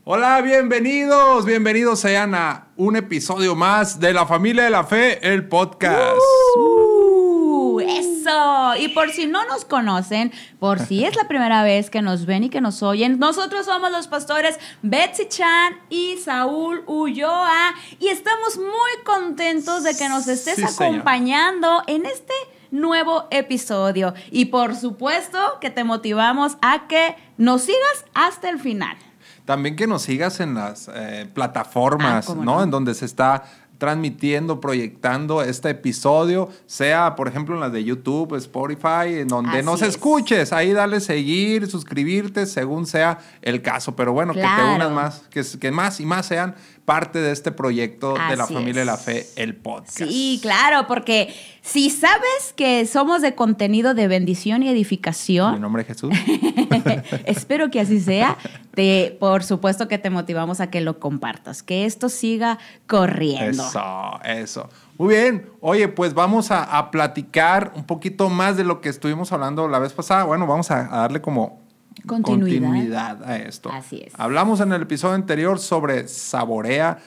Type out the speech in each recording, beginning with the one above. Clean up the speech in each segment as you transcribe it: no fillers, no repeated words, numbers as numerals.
Hola, bienvenidos sean a un episodio más de La Familia de la Fe, el podcast. ¡Eso! Y por si no nos conocen, por si es la primera vez que nos ven y que nos oyen, nosotros somos los pastores Betsy Chan y Saúl Ulloa y estamos muy contentos de que nos estés acompañando en este nuevo episodio. Y por supuesto que te motivamos a que nos sigas hasta el final. También que nos sigas en las plataformas, ¿no? En donde se está transmitiendo, proyectando este episodio, sea, por ejemplo, en las de YouTube, Spotify, en donde nos escuches. Ahí dale seguir, suscribirte, según sea el caso. Pero bueno, claro, que te unas más, que más y más sean parte de este proyecto de La Familia de la Fe, el podcast. Sí, claro, porque si sabes que somos de contenido de bendición y edificación. En el nombre de Jesús. Espero que así sea. Por supuesto que te motivamos a que lo compartas, que esto siga corriendo. Eso. Muy bien. Oye, pues vamos a platicar un poquito más de lo que estuvimos hablando la vez pasada. Bueno, vamos a darle como continuidad a esto. Así es. Hablamos en el episodio anterior sobre saborea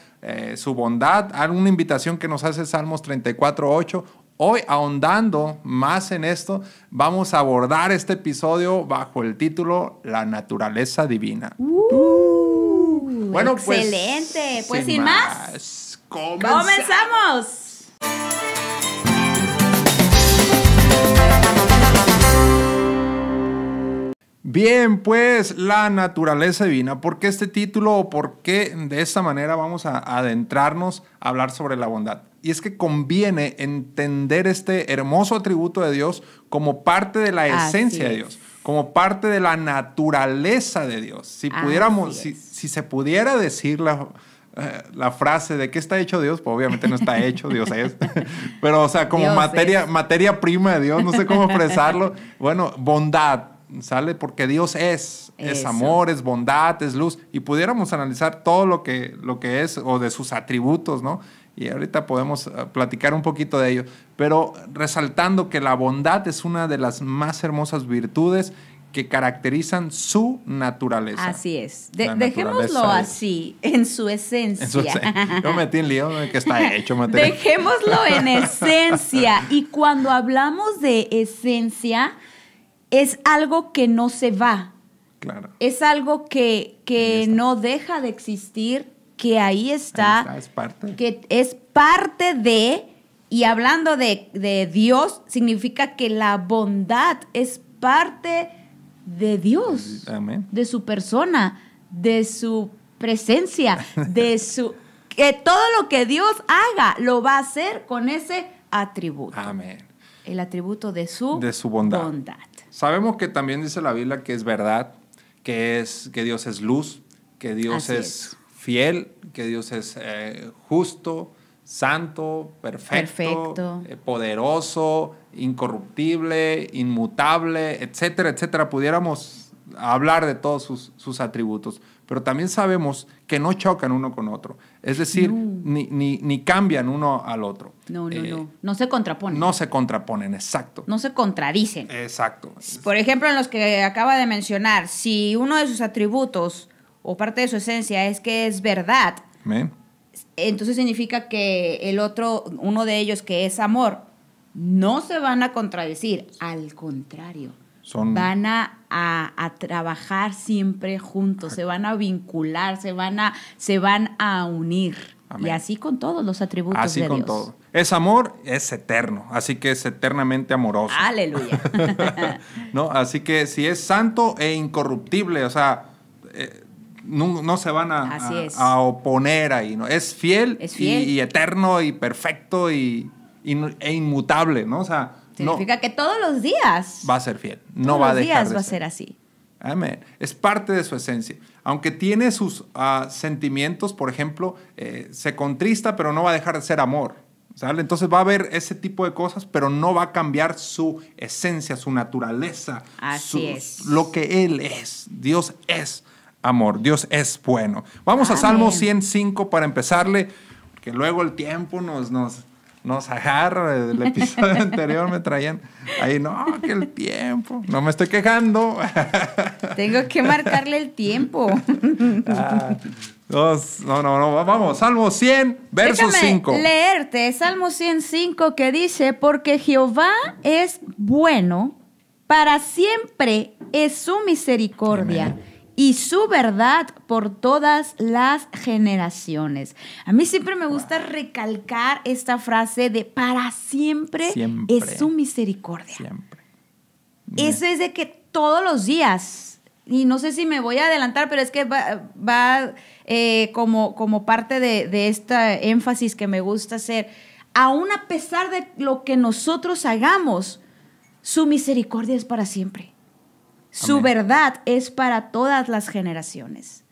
su bondad. Una invitación que nos hace Salmos 34:8. Hoy, ahondando más en esto, vamos a abordar este episodio bajo el título La naturaleza divina. Bueno, excelente. Pues sin más, ¡comenzamos! Bien, pues la naturaleza divina. ¿Por qué este título o por qué de esta manera vamos a adentrarnos a hablar sobre la bondad? Y es que conviene entender este hermoso atributo de Dios como parte de la esencia de Dios, como parte de la naturaleza de Dios. Si pudiéramos, si se pudiera decir la frase de qué está hecho Dios, pues obviamente no está hecho, Dios es. Pero, o sea, como materia prima de Dios, no sé cómo expresarlo. Bueno, bondad. Sale porque Dios es amor, es bondad, es luz, y pudiéramos analizar todo lo que es o de sus atributos, ¿no? Y ahorita podemos platicar un poquito de ello, pero resaltando que la bondad es una de las más hermosas virtudes que caracterizan su naturaleza. Así es. Dejémoslo así, en su esencia. Yo me metí en lío de que está hecho. Dejémoslo en esencia. Y cuando hablamos de esencia, es algo que no se va. Claro. Es algo que no deja de existir, que ahí está. Es parte. Que es parte de, y hablando de Dios, significa que la bondad es parte de Dios. Amén. De su persona, de su presencia, que todo lo que Dios haga lo va a hacer con ese atributo. Amén. El atributo de su bondad. Sabemos que también dice la Biblia que es verdad, que Dios es luz, que Dios es fiel, que Dios es justo, santo, perfecto. Poderoso, incorruptible, inmutable, etcétera, etcétera. Pudiéramos hablar de todos sus atributos, pero también sabemos que no chocan uno con otro. Es decir, ni cambian uno al otro. No se contraponen. No se contraponen, exacto. No se contradicen. Exacto. Por ejemplo, en los que acaba de mencionar, si uno de sus atributos o parte de su esencia es que es verdad, entonces significa que el otro, uno de ellos que es amor, no se van a contradecir, al contrario. Van a trabajar siempre juntos, se van a vincular, se van a unir. Amén. Y así con todos los atributos de Dios. Así con todo. Es amor, es eterno, así que es eternamente amoroso. ¡Aleluya! ¿No? Así que si es santo e incorruptible, o sea, no se van a oponer ahí, ¿no? Es fiel. Y eterno y perfecto e inmutable, ¿no? O sea, significa que todos los días va a ser fiel. No va a dejar de ser. Todos los días va a ser así. Amén. Es parte de su esencia. Aunque tiene sus sentimientos, por ejemplo, se contrista, pero no va a dejar de ser amor. ¿Sale? Entonces va a haber ese tipo de cosas, pero no va a cambiar su esencia, su naturaleza. Así es. Lo que Él es. Dios es amor. Dios es bueno. Vamos a Salmo 105 para empezarle, porque luego el tiempo nos nos agarra. El episodio anterior me traían ahí, no, que el tiempo. No me estoy quejando. Tengo que marcarle el tiempo. No, vamos. Salmo 100, verso 5. Leerte Salmo 105 que dice, porque Jehová es bueno, para siempre es su misericordia. Amén. Y su verdad por todas las generaciones. A mí siempre me gusta recalcar esta frase de para siempre, es su misericordia. Siempre. Eso es de que todos los días, y no sé si me voy a adelantar, pero es que va como parte de este énfasis que me gusta hacer. Aún a pesar de lo que nosotros hagamos, su misericordia es para siempre. Su verdad es para todas las generaciones.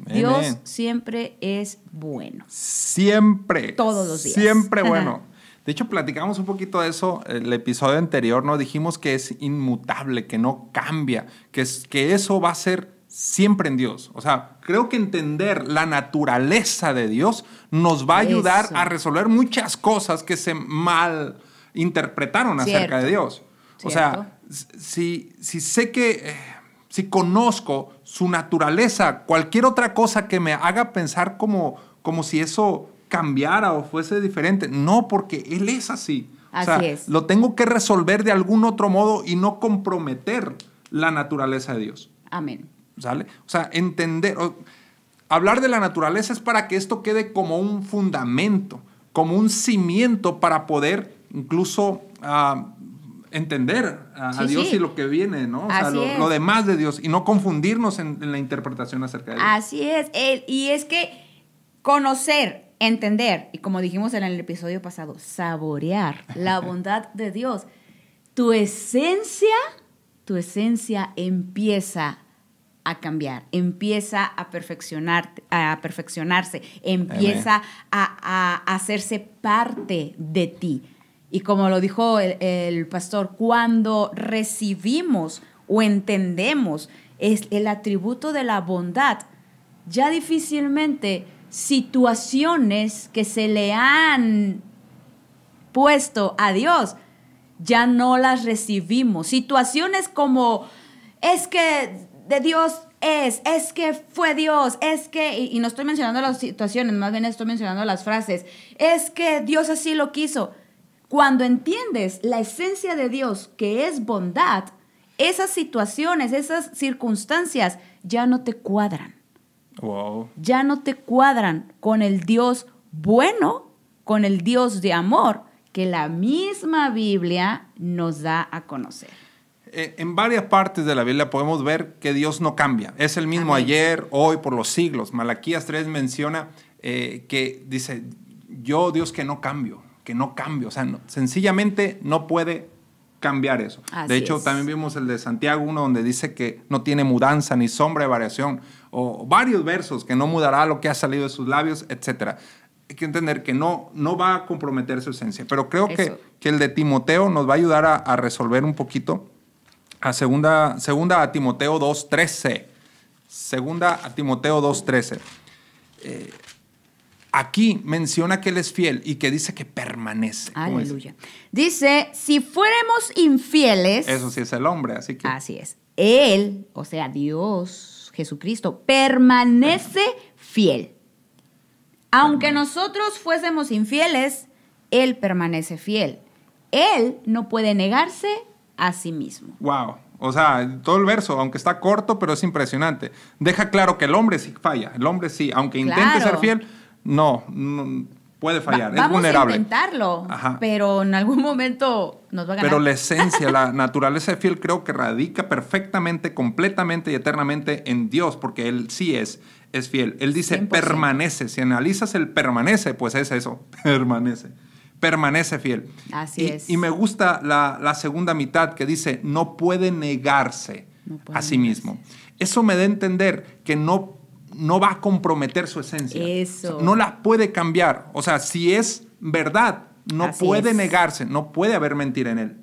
Dios siempre es bueno. Siempre. Todos los días. Siempre bueno. De hecho, platicamos un poquito de eso el episodio anterior, ¿no? Dijimos que es inmutable, que no cambia, que eso va a ser siempre en Dios. O sea, creo que entender la naturaleza de Dios nos va a ayudar a resolver muchas cosas que se mal interpretaron acerca de Dios. O sea, si sé que, si conozco su naturaleza, cualquier otra cosa que me haga pensar como si eso cambiara o fuese diferente. No, porque Él es así. Así es. Lo tengo que resolver de algún otro modo y no comprometer la naturaleza de Dios. Amén. ¿Sale? O sea, hablar de la naturaleza es para que esto quede como un fundamento, como un cimiento para poder incluso entender a Dios y lo que viene, ¿no? O sea, lo demás de Dios y no confundirnos en la interpretación acerca de Dios. Así es. Y es que conocer, entender, y como dijimos en el episodio pasado, saborear la bondad de Dios, tu esencia empieza a cambiar, empieza a perfeccionarse, empieza a hacerse parte de ti. Y como lo dijo el pastor, cuando recibimos o entendemos el atributo de la bondad, ya difícilmente situaciones que se le han puesto a Dios, ya no las recibimos. Situaciones como, es que de Dios es que fue Dios, es que, y no estoy mencionando las situaciones, más bien estoy mencionando las frases, es que Dios así lo quiso. Cuando entiendes la esencia de Dios, que es bondad, esas situaciones, esas circunstancias ya no te cuadran. Wow. Ya no te cuadran con el Dios bueno, con el Dios de amor, que la misma Biblia nos da a conocer. En varias partes de la Biblia podemos ver que Dios no cambia. Es el mismo ayer, hoy, por los siglos. Malaquías 3 menciona que dice, yo Dios que no cambio. O sea, sencillamente no puede cambiar eso. De hecho, también vimos el de Santiago 1, donde dice que no tiene mudanza ni sombra de variación, o varios versos, que no mudará lo que ha salido de sus labios, etc. Hay que entender que no va a comprometer su esencia. Pero creo que el de Timoteo nos va a ayudar a resolver un poquito. Segunda a Timoteo 2:13. Segunda a Timoteo 2:13. Aquí menciona que Él es fiel y que dice que permanece. Aleluya. Dice, si fuéramos infieles... Eso sí es el hombre, así que... Así es. Él, o sea, Dios, Jesucristo, permanece fiel. Aunque nosotros fuésemos infieles, Él permanece fiel. Él no puede negarse a sí mismo. Wow. O sea, todo el verso, aunque está corto, pero es impresionante. Deja claro que el hombre sí falla. El hombre sí, aunque intente ser fiel... No puede fallar, es vulnerable. Vamos a intentarlo, pero en algún momento nos va a ganar. Pero la esencia, la naturaleza de fiel creo que radica perfectamente, completamente y eternamente en Dios, porque Él sí es fiel. Él dice 100%. Permanece. Si analizas el permanece, pues es eso, permanece fiel. Así es. Y me gusta la segunda mitad que dice, no puede negarse a sí mismo. Eso me da a entender que no va a comprometer su esencia. Eso. O sea, no la puede cambiar. O sea, si es verdad, no puede negarse, no puede haber mentira en Él.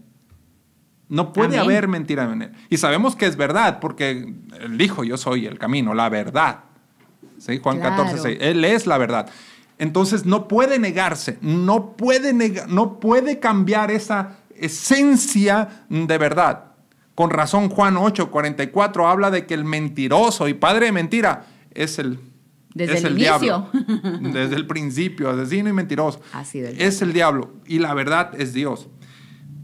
No puede haber mentira en Él. Y sabemos que es verdad, porque Él dijo, yo soy el camino, la verdad. ¿Sí? Juan 14:6. Él es la verdad. Entonces no puede negarse, no puede cambiar esa esencia de verdad. Con razón Juan 8:44 habla de que el mentiroso y padre de mentira es el diablo. Desde el principio, asesino y mentiroso. Es el diablo y la verdad es Dios.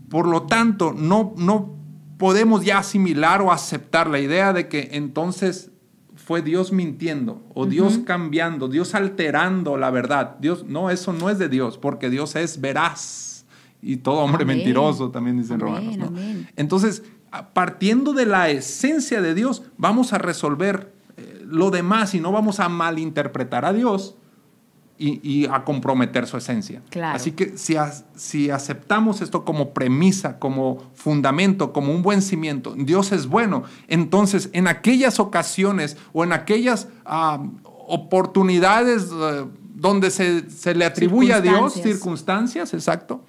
Por lo tanto, no podemos ya asimilar o aceptar la idea de que entonces fue Dios mintiendo o Dios cambiando, Dios alterando la verdad. Eso no es de Dios, porque Dios es veraz y todo hombre mentiroso, también dicen Romanos, ¿no? Entonces, partiendo de la esencia de Dios, vamos a resolver lo demás y no vamos a malinterpretar a Dios y a comprometer su esencia. Claro. Así que si aceptamos esto como premisa, como fundamento, como un buen cimiento, Dios es bueno, entonces en aquellas ocasiones o en aquellas oportunidades donde se le atribuye a Dios, circunstancias, exacto,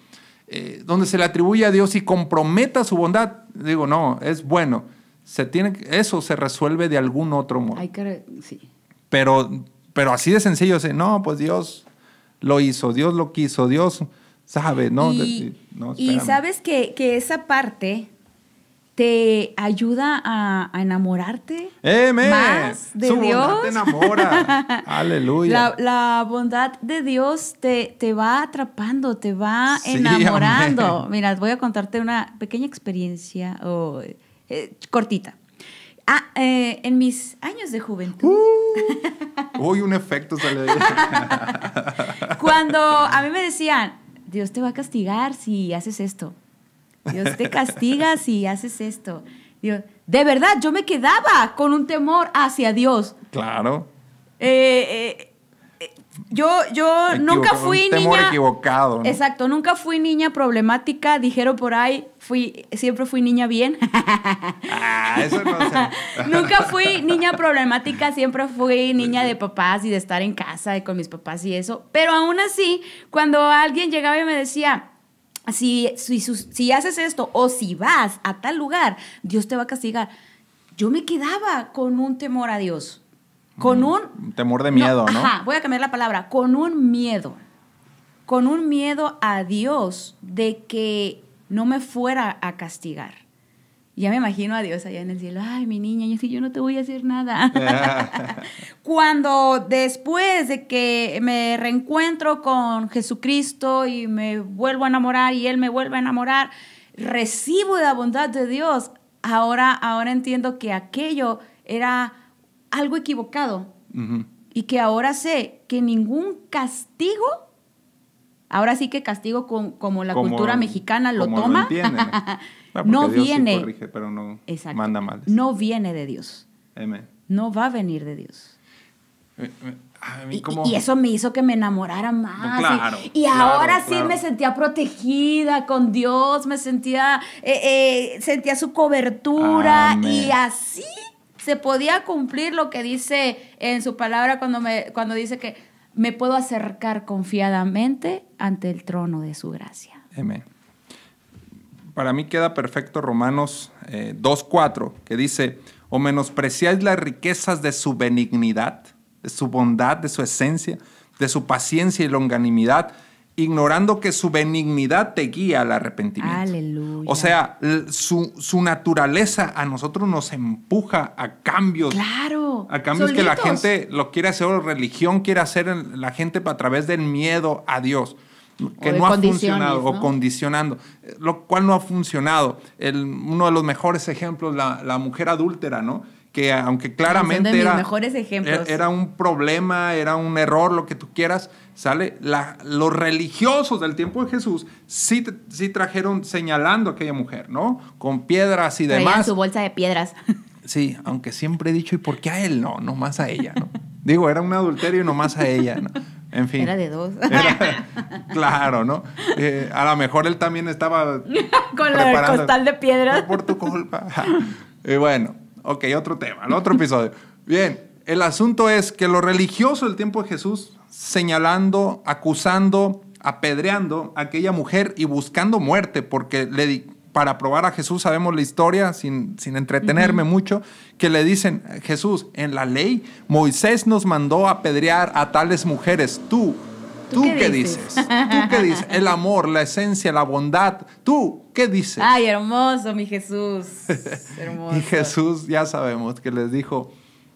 donde se le atribuye a Dios y comprometa su bondad, digo, no, es bueno. Eso se resuelve de algún otro modo. Sí. Pero así de sencillo, no, pues Dios lo hizo, Dios lo quiso, Dios sabe, ¿no? Y sabes que esa parte te ayuda a enamorarte más de Su Dios. Bondad te enamora. Aleluya. La bondad de Dios te va atrapando, te va enamorando. Amén. Mira, voy a contarte una pequeña experiencia cortita. En mis años de juventud. Un efecto sale de ahí. Cuando a mí me decían, Dios te va a castigar si haces esto. Dios te castiga si haces esto. Dios, de verdad, yo me quedaba con un temor hacia Dios. Claro. Yo nunca fui un temor niña equivocado, ¿no? Exacto, nunca fui niña problemática, dijeron por ahí, siempre fui niña bien. Eso no sé. Nunca fui niña problemática, siempre fui niña de papás y de estar en casa y con mis papás y eso. Pero aún así, cuando alguien llegaba y me decía, si haces esto o si vas a tal lugar, Dios te va a castigar, yo me quedaba con un temor a Dios. Con un temor de miedo, ¿no? Ajá, voy a cambiar la palabra. Con un miedo a Dios de que no me fuera a castigar. Ya me imagino a Dios allá en el cielo. Ay, mi niña, yo no te voy a decir nada. Cuando después de que me reencuentro con Jesucristo y me vuelvo a enamorar y Él me vuelve a enamorar, recibo la bondad de Dios. Ahora entiendo que aquello era algo equivocado. Y que ahora sé que ningún castigo, ahora sí que castigo como la cultura mexicana lo toma, no Dios viene. Sí corrige, pero no manda mal. No viene de Dios. Amén. No va a venir de Dios. ¿Cómo? Y eso me hizo que me enamorara más. Claro, y ahora sí me sentía protegida con Dios, me sentía su cobertura. Amén. Y así se podía cumplir lo que dice en su palabra cuando dice que me puedo acercar confiadamente ante el trono de su gracia. Amén. Para mí queda perfecto Romanos 2:4, que dice, o menospreciáis las riquezas de su benignidad, de su bondad, de su esencia, de su paciencia y longanimidad, ignorando que su benignidad te guía al arrepentimiento. Aleluya. O sea, su naturaleza a nosotros nos empuja a cambios. Claro. A cambios solitos. Que la gente lo quiere hacer, o religión quiere hacer la gente a través del miedo a Dios. Que no ha funcionado, ¿no? O condicionando, lo cual no ha funcionado. Uno de los mejores ejemplos, la mujer adúltera, ¿no? Que aunque claramente son de mis mejores ejemplos. Era un problema, era un error, lo que tú quieras, ¿sale? Los religiosos del tiempo de Jesús sí trajeron señalando a aquella mujer, ¿no? Con piedras y demás. Traían su bolsa de piedras. Sí, aunque siempre he dicho, ¿y por qué a él no? No más a ella, ¿no? Digo, era un adulterio y no más a ella, ¿no? En fin. Era de dos. Claro, ¿no? A lo mejor él también estaba con el costal de piedras. No por tu culpa. Bueno, ok, otro tema, otro episodio. Bien, el asunto es que los religiosos del tiempo de Jesús señalando, acusando, apedreando a aquella mujer y buscando muerte porque para probar a Jesús, sabemos la historia, sin entretenerme mucho, que le dicen, Jesús, en la ley, Moisés nos mandó apedrear a tales mujeres. Tú, ¿Tú qué dices? ¿Tú qué dices? El amor, la esencia, la bondad. ¿Tú qué dices? Ay, hermoso, mi Jesús. Hermoso. Y Jesús, ya sabemos, que les dijo,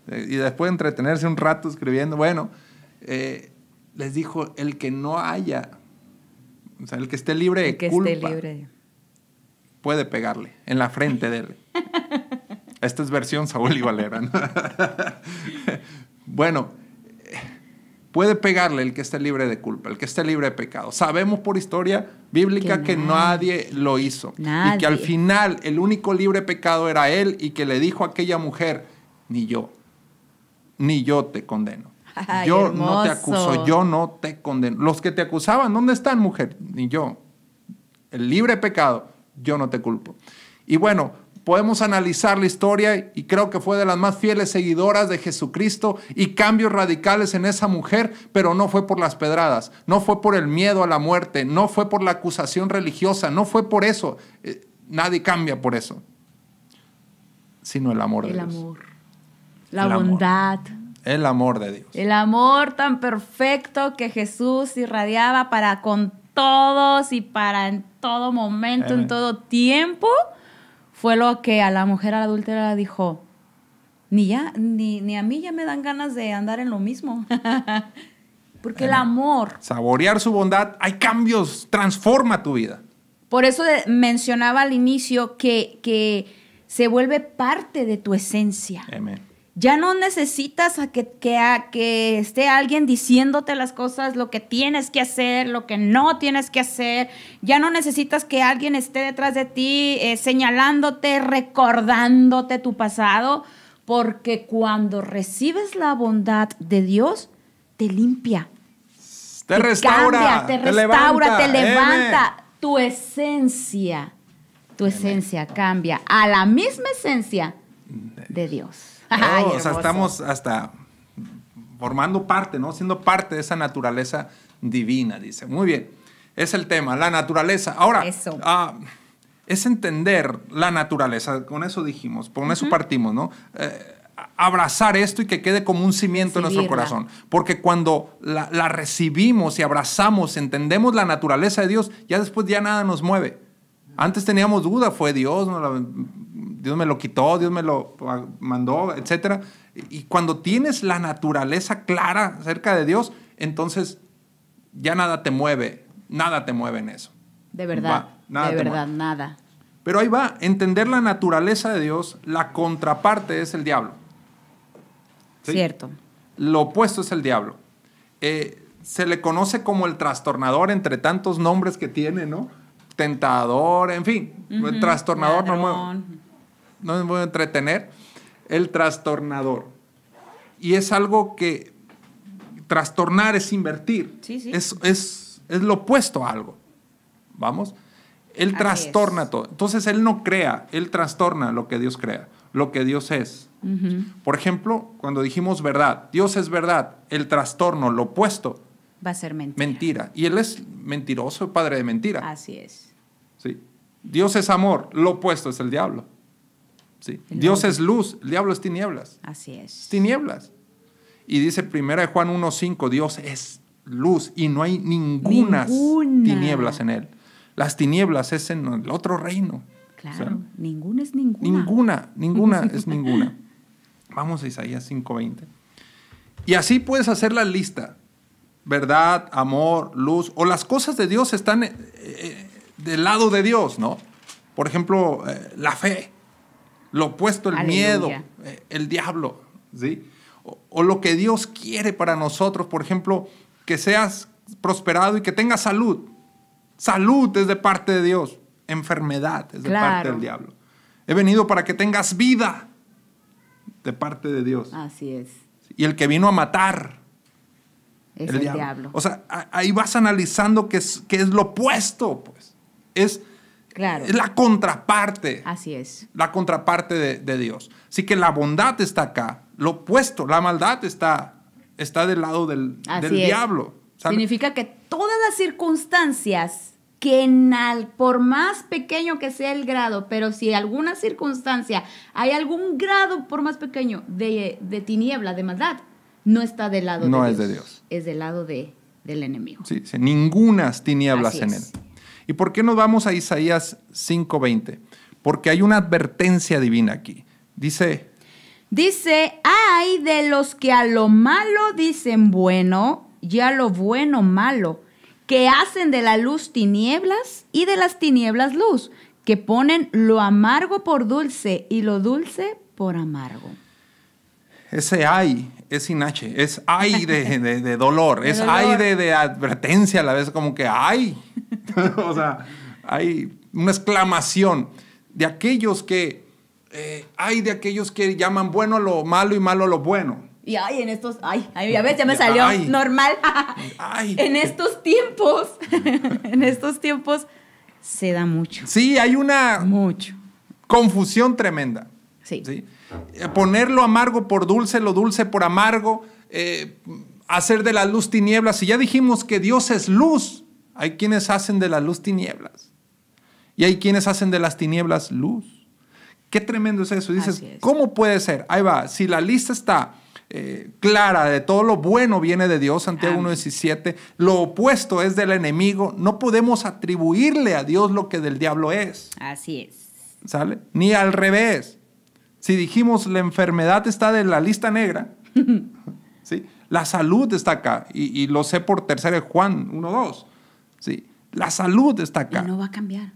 y después de entretenerse un rato escribiendo, bueno, les dijo, el que no haya, o sea, el que esté libre de culpa, puede pegarle en la frente de él. Esta es versión Saúl y Valera, ¿no? Bueno, puede pegarle el que esté libre de culpa, el que esté libre de pecado. Sabemos por historia bíblica que nadie lo hizo. Y que al final el único libre de pecado era él, y que le dijo a aquella mujer, ni yo te condeno. Ay, yo hermoso. No te acuso, yo no te condeno. Los que te acusaban, ¿dónde están, mujer? Ni yo. El libre de pecado, yo no te culpo. Y bueno, podemos analizar la historia, y creo que fue de las más fieles seguidoras de Jesucristo, y cambios radicales en esa mujer, pero no fue por las pedradas, no fue por el miedo a la muerte, no fue por la acusación religiosa, no fue por eso. Nadie cambia por eso, sino el amor de Dios. El amor, la bondad. El amor de Dios. El amor tan perfecto que Jesús irradiaba para con todos y para en todo momento, en todo tiempo, fue lo que a la mujer adúltera dijo, ni a mí ya me dan ganas de andar en lo mismo. Porque el amor... Saborear su bondad, hay cambios, transforma tu vida. Por eso mencionaba al inicio que se vuelve parte de tu esencia. Amén. Ya no necesitas a que esté alguien diciéndote las cosas, lo que tienes que hacer, lo que no tienes que hacer. Ya no necesitas que alguien esté detrás de ti señalándote, recordándote tu pasado, porque cuando recibes la bondad de Dios, te limpia. Te restaura, cambia, te restaura, te levanta. Tu esencia cambia a la misma esencia de Dios. Ay, o sea, estamos hasta formando parte, ¿no? Siendo parte de esa naturaleza divina, dice. Muy bien. Es el tema, la naturaleza. Ahora, es entender la naturaleza. Con eso dijimos, con eso partimos, ¿no? Abrazar esto y que quede como un cimiento en nuestro corazón. Porque cuando la recibimos y abrazamos, entendemos la naturaleza de Dios, ya después ya nada nos mueve. Antes teníamos duda, fue Dios, Dios me lo quitó, Dios me lo mandó, etc. Y cuando tienes la naturaleza clara acerca de Dios, entonces ya nada te mueve en eso. De verdad, nada. Pero ahí va, entender la naturaleza de Dios, la contraparte es el diablo. ¿Sí? Cierto. Lo opuesto es el diablo. Se le conoce como el trastornador entre tantos nombres que tiene, ¿no? Tentador, en fin, el trastornador, no me voy a entretener. El trastornador. Y es algo que trastornar es invertir. Sí. Es lo opuesto a algo. ¿Vamos? Él trastorna todo. Entonces él no crea, él trastorna lo que Dios crea, lo que Dios es. Por ejemplo, cuando dijimos verdad, Dios es verdad, el trastorno, lo opuesto, va a ser mentira. Mentira. Y él es mentiroso, padre de mentira. Así es. Sí. Dios es amor, lo opuesto es el diablo. Sí. Dios es luz, el diablo es tinieblas. Así es. Tinieblas. Y dice 1 Juan 1:5, Dios es luz y no hay ninguna tinieblas en él. Las tinieblas es en el otro reino. Claro, o sea, ninguna es ninguna. Ninguna es ninguna. Vamos a Isaías 5:20. Y así puedes hacer la lista. Verdad, amor, luz, o las cosas de Dios están del lado de Dios, ¿no? Por ejemplo, la fe, lo opuesto, el miedo, el diablo, ¿sí? O lo que Dios quiere para nosotros, por ejemplo, que seas prosperado y que tengas salud. Salud es de parte de Dios, enfermedad es de parte del diablo. He venido para que tengas vida de parte de Dios. Así es. Y el que vino a matar es el diablo. O sea, ahí vas analizando que es lo opuesto, pues. Es la contraparte. Así es. La contraparte de Dios. Así que la bondad está acá. Lo opuesto, la maldad está del lado del diablo. ¿Sabe? Significa que todas las circunstancias que por más pequeño que sea el grado, pero si alguna circunstancia hay algún grado por más pequeño de tiniebla, de maldad, no está del lado de Dios. No es de Dios. Es del lado de del enemigo. Sí, sí, ningunas tinieblas Así en es. él. ¿Y por qué nos vamos a Isaías 5:20? Porque hay una advertencia divina aquí. Dice, ay de los que a lo malo dicen bueno y a lo bueno malo, que hacen de la luz tinieblas y de las tinieblas luz, que ponen lo amargo por dulce y lo dulce por amargo. ese ay es sin H, es ay de dolor, es ay de advertencia a la vez, como que ay. O sea, hay una exclamación de aquellos que, hay de aquellos que llaman bueno a lo malo y malo a lo bueno. Y ay, en estos, a ver, ya me salió normal. En estos tiempos se da mucho. Sí, hay una confusión tremenda. Sí. ¿Sí? Poner lo amargo por dulce, lo dulce por amargo, hacer de la luz tinieblas. Y ya dijimos que Dios es luz. Hay quienes hacen de la luz tinieblas. Y hay quienes hacen de las tinieblas luz. Qué tremendo es eso. Dices, ¿cómo puede ser? Ahí va. Si la lista está clara de todo lo bueno viene de Dios, Santiago 1:17, lo opuesto es del enemigo, no podemos atribuirle a Dios lo que del diablo es. Así es. ¿Sale? Ni al revés. Si dijimos la enfermedad está de la lista negra, ¿sí? La salud está acá. Y lo sé por 3 Juan 1:2. ¿Sí? La salud está acá. Y no va a cambiar.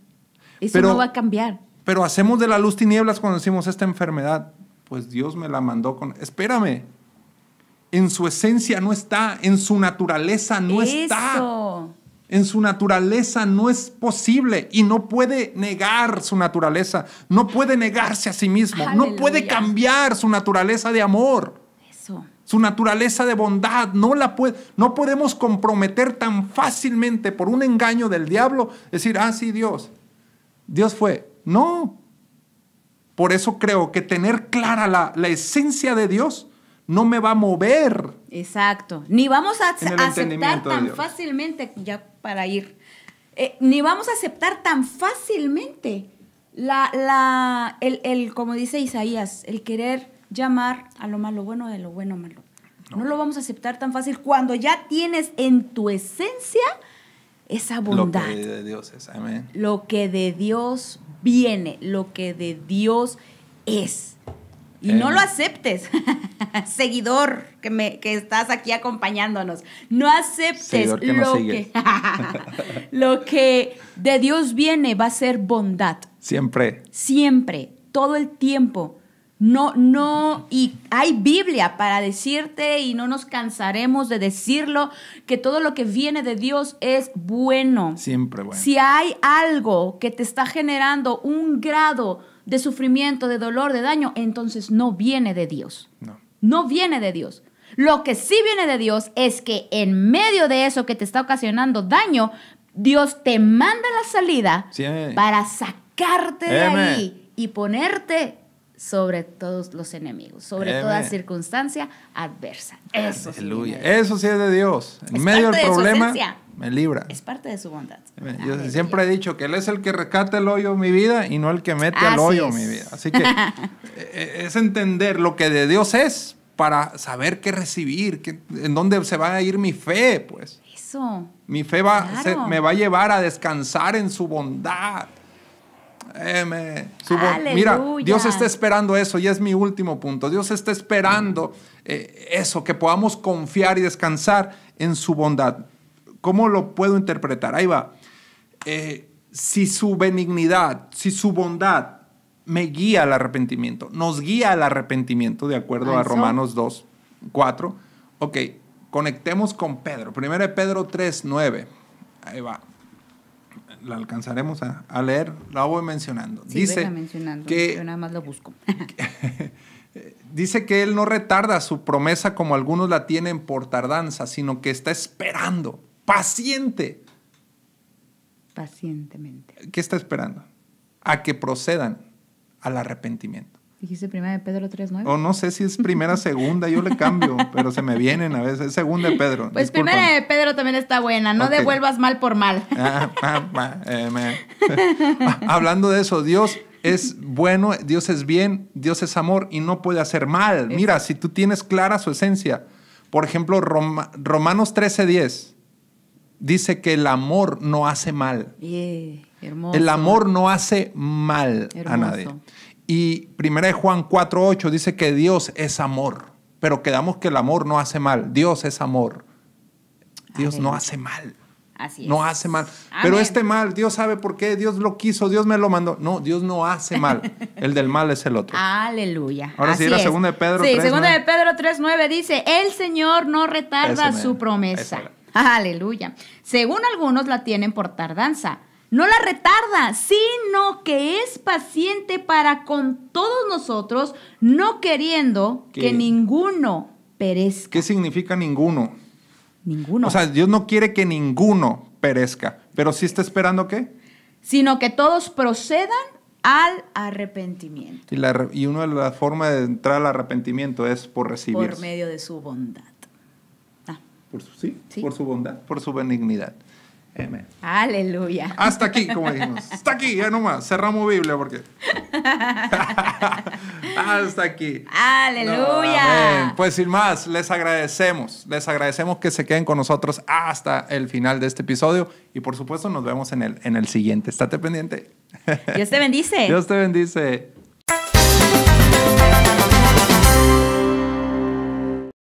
Eso no va a cambiar. Pero hacemos de la luz tinieblas cuando decimos esta enfermedad. Pues Dios me la mandó con... Espérame. En su esencia no está. En su naturaleza no está. En su naturaleza no es posible. Y no puede negar su naturaleza. No puede negarse a sí mismo. Aleluya. No puede cambiar su naturaleza de amor. Eso. Su naturaleza de bondad. No podemos comprometer tan fácilmente por un engaño del diablo. Decir, sí, Dios fue. No. Por eso creo que tener clara la esencia de Dios no me va a mover. Exacto. Ni vamos a aceptar tan fácilmente, ya para ir, ni vamos a aceptar tan fácilmente como dice Isaías, el querer llamar a lo malo bueno de lo bueno malo. No lo vamos a aceptar tan fácil cuando ya tienes en tu esencia esa bondad. Lo que de Dios es, amén. Lo que de Dios viene, lo que de Dios es. Y no lo aceptes, seguidor que estás aquí acompañándonos. No aceptes lo que de Dios viene va a ser bondad. Siempre. Siempre, todo el tiempo. No, y hay Biblia para decirte, y no nos cansaremos de decirlo, que todo lo que viene de Dios es bueno. Siempre bueno. Si hay algo que te está generando un grado de sufrimiento, de dolor, de daño, entonces no viene de Dios. No viene de Dios. Lo que sí viene de Dios es que en medio de eso que te está ocasionando daño, Dios te manda la salida para sacarte de ahí y ponerte sobre todos los enemigos, sobre toda circunstancia adversa. Eso Aleluya. Eso sí es de Dios. En medio del problema, me libra. Es parte de su bondad. Yo siempre he dicho que Él es el que rescata el hoyo en mi vida y no el que mete al hoyo en mi vida. Así que es entender lo que de Dios es para saber qué recibir, en dónde se va a ir mi fe, pues. Eso. Mi fe me va a llevar a descansar en su bondad. Mira, Dios está esperando eso y es mi último punto. Dios está esperando eso, que podamos confiar y descansar en su bondad. ¿Cómo lo puedo interpretar? Ahí va. Si su benignidad, si su bondad me guía al arrepentimiento, nos guía al arrepentimiento, de acuerdo a Romanos 2:4. Ok, conectemos con Pedro. 1 Pedro 3:9. Ahí va. La alcanzaremos a leer, la voy mencionando. Sí, dice mencionando. Que, yo nada más lo busco. Dice que Él no retarda su promesa como algunos la tienen por tardanza, sino que está esperando, pacientemente. ¿Qué está esperando? A que procedan al arrepentimiento. ¿Dijiste 1 Pedro 3:9? O no sé si es primera, segunda, yo le cambio, pero se me vienen a veces. Es segunda de Pedro. Pues 1 Pedro también está buena, no devuelvas mal por mal. Hablando de eso, Dios es bueno, Dios es bien, Dios es amor y no puede hacer mal. Mira, si tú tienes clara su esencia, por ejemplo, Romanos 13:10, dice que el amor no hace mal. Hermoso. El amor no hace mal Hermoso. a nadie. Y 1 Juan 4:8 dice que Dios es amor, pero quedamos que el amor no hace mal. Dios es amor. Dios no hace mal. Así es. No hace mal. Amén. Pero este mal, Dios sabe por qué, Dios lo quiso, Dios me lo mandó. No, Dios no hace mal. El del mal es el otro. Aleluya. Ahora sí, Así la es. segunda de Pedro Sí, 3:9. segunda de Pedro 3:9 dice, el Señor no retarda Ese su mero. promesa. Ese. Aleluya. Según algunos la tienen por tardanza. No la retarda, sino que es paciente para con todos nosotros, no queriendo que ninguno perezca. ¿Qué significa ninguno? Ninguno. O sea, Dios no quiere que ninguno perezca, pero sí está esperando ¿qué? Sino que todos procedan al arrepentimiento. Y una de las formas de entrar al arrepentimiento es por recibir. Por medio de su bondad. Sí, Sí. por su bondad, por su benignidad. Amén. Aleluya. Hasta aquí, como dijimos. Hasta aquí, ya nomás. Cerramos Biblia porque... Hasta aquí. Aleluya. Amén. Pues sin más, les agradecemos. Les agradecemos que se queden con nosotros hasta el final de este episodio. Y por supuesto, nos vemos en el siguiente. Estate pendiente. Dios te bendice. Dios te bendice.